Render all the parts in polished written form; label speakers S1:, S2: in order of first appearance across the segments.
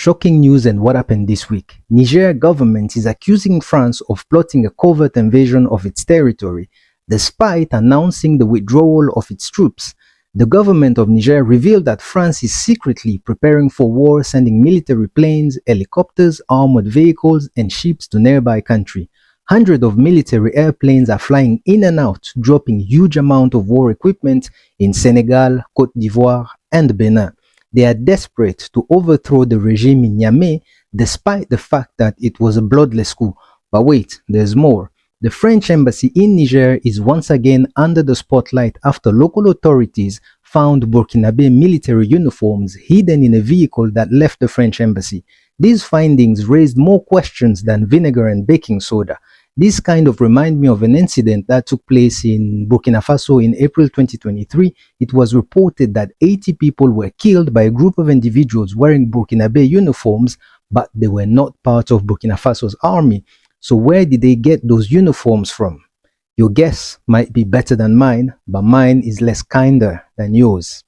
S1: Shocking news. And what happened this week? Niger government is accusing France of plotting a covert invasion of its territory, despite announcing the withdrawal of its troops. The government of Niger revealed that France is secretly preparing for war, sending military planes, helicopters, armored vehicles, and ships to nearby country. Hundreds of military airplanes are flying in and out, dropping huge amount of war equipment in Senegal, Côte d'Ivoire, and Benin. They are desperate to overthrow the regime in Niamey, despite the fact that it was a bloodless coup. But wait, there's more. The French embassy in Niger is once again under the spotlight after local authorities found Burkinabe military uniforms hidden in a vehicle that left the French embassy. These findings raised more questions than vinegar and baking soda. This kind of remind me of an incident that took place in Burkina Faso in April 2023. It was reported that 80 people were killed by a group of individuals wearing Burkinabe uniforms, but they were not part of Burkina Faso's army. So where did they get those uniforms from? Your guess might be better than mine, but mine is less kinder than yours.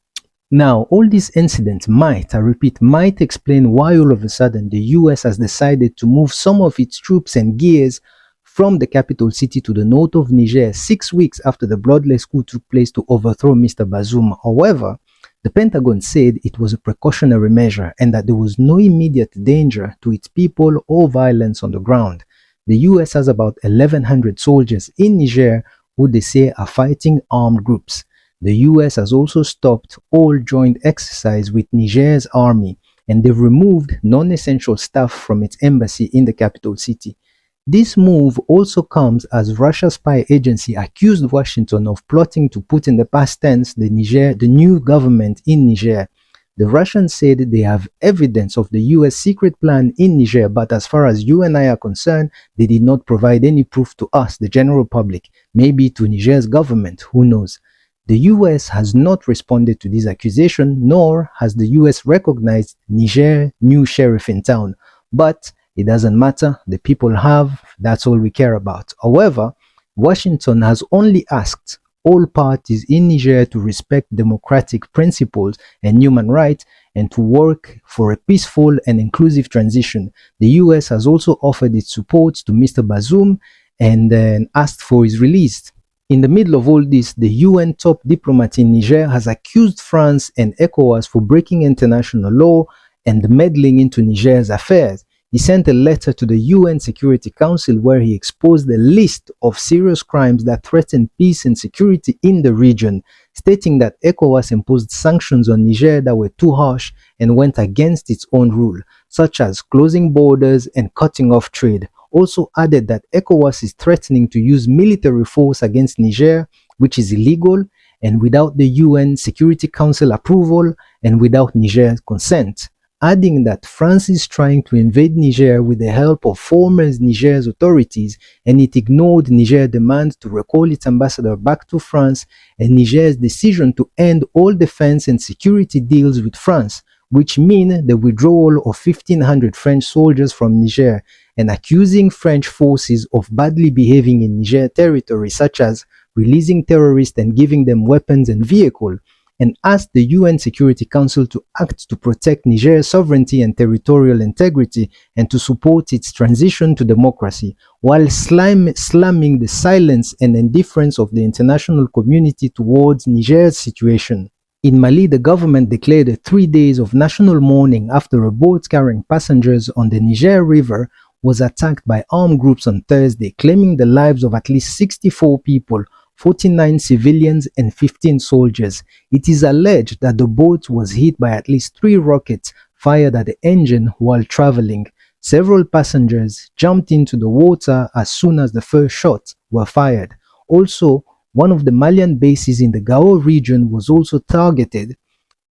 S1: Now, all these incidents might, I repeat, might explain why all of a sudden the US has decided to move some of its troops and gears from the capital city to the north of Niger 6 weeks after the bloodless coup took place to overthrow Mr. Bazoum. However, the Pentagon said it was a precautionary measure and that there was no immediate danger to its people or violence on the ground. The US has about 1,100 soldiers in Niger who they say are fighting armed groups. The US has also stopped all joint exercise with Niger's army, and they've removed non-essential staff from its embassy in the capital city. This move also comes as Russia's spy agency accused Washington of plotting to put in the past tense the new government in Niger. The Russians said they have evidence of the US secret plan in Niger, but as far as you and I are concerned, they did not provide any proof to us, the general public, maybe to Niger's government, who knows. The US has not responded to this accusation, nor has the US recognized Niger's new sheriff in town. But it doesn't matter, the people have, that's all we care about. However, Washington has only asked all parties in Niger to respect democratic principles and human rights and to work for a peaceful and inclusive transition. The US has also offered its support to Mr. Bazoum and then asked for his release. In the middle of all this, the UN top diplomat in Niger has accused France and ECOWAS for breaking international law and meddling into Niger's affairs. He sent a letter to the UN Security Council where he exposed a list of serious crimes that threaten peace and security in the region, stating that ECOWAS imposed sanctions on Niger that were too harsh and went against its own rule, such as closing borders and cutting off trade. Also added that ECOWAS is threatening to use military force against Niger, which is illegal and without the UN Security Council approval and without Niger's consent, adding that France is trying to invade Niger with the help of former Niger's authorities, and it ignored Niger's demand to recall its ambassador back to France and Niger's decision to end all defense and security deals with France, which mean the withdrawal of 1,500 French soldiers from Niger, and accusing French forces of badly behaving in Niger territory, such as releasing terrorists and giving them weapons and vehicles, and asked the UN Security Council to act to protect Niger's sovereignty and territorial integrity and to support its transition to democracy, while slamming the silence and indifference of the international community towards Niger's situation. In Mali, the government declared 3 days of national mourning after a boat carrying passengers on the Niger River was attacked by armed groups on Thursday, claiming the lives of at least 64 people, 49 civilians and 15 soldiers. It is alleged that the boat was hit by at least 3 rockets fired at the engine while traveling. Several passengers jumped into the water as soon as the first shots were fired. Also, one of the Malian bases in the Gao region was also targeted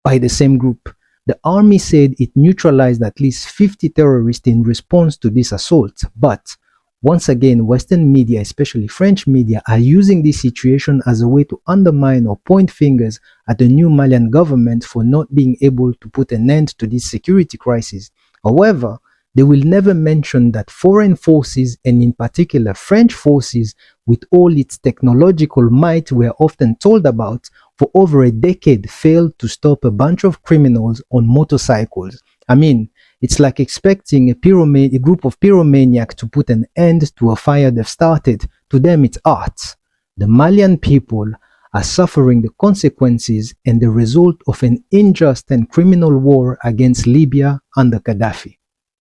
S1: by the same group. The army said it neutralized at least 50 terrorists in response to this assault, but once again, Western media, especially French media, are using this situation as a way to undermine or point fingers at the new Malian government for not being able to put an end to this security crisis. However, they will never mention that foreign forces, and in particular French forces, with all its technological might we are often told about, for over a decade failed to stop a bunch of criminals on motorcycles. I mean, It's like expecting a group of pyromaniacs to put an end to a fire they've started. To them, it's art. The Malian people are suffering the consequences and the result of an unjust and criminal war against Libya under Gaddafi.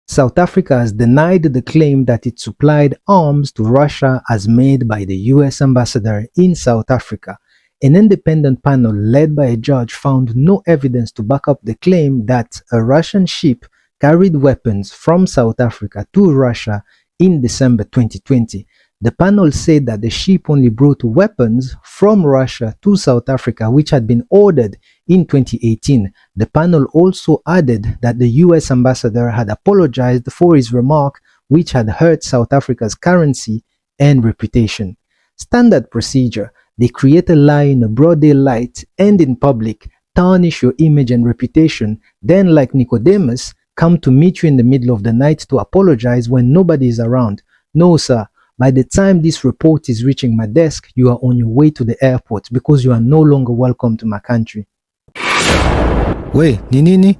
S1: South Africa has denied the claim that it supplied arms to Russia as made by the US ambassador in South Africa. An independent panel led by a judge found no evidence to back up the claim that a Russian ship carried weapons from South Africa to Russia in December 2020. The panel said that the ship only brought weapons from Russia to South Africa, which had been ordered in 2018. The panel also added that the US ambassador had apologized for his remark, which had hurt South Africa's currency and reputation. Standard procedure: they create a lie in a broad daylight and in public, tarnish your image and reputation, then, like Nicodemus, come to meet you in the middle of the night to apologize when nobody is around. No, sir. By the time this report is reaching my desk, you are on your way to the airport because you are no longer welcome to my country.
S2: We, ni nini?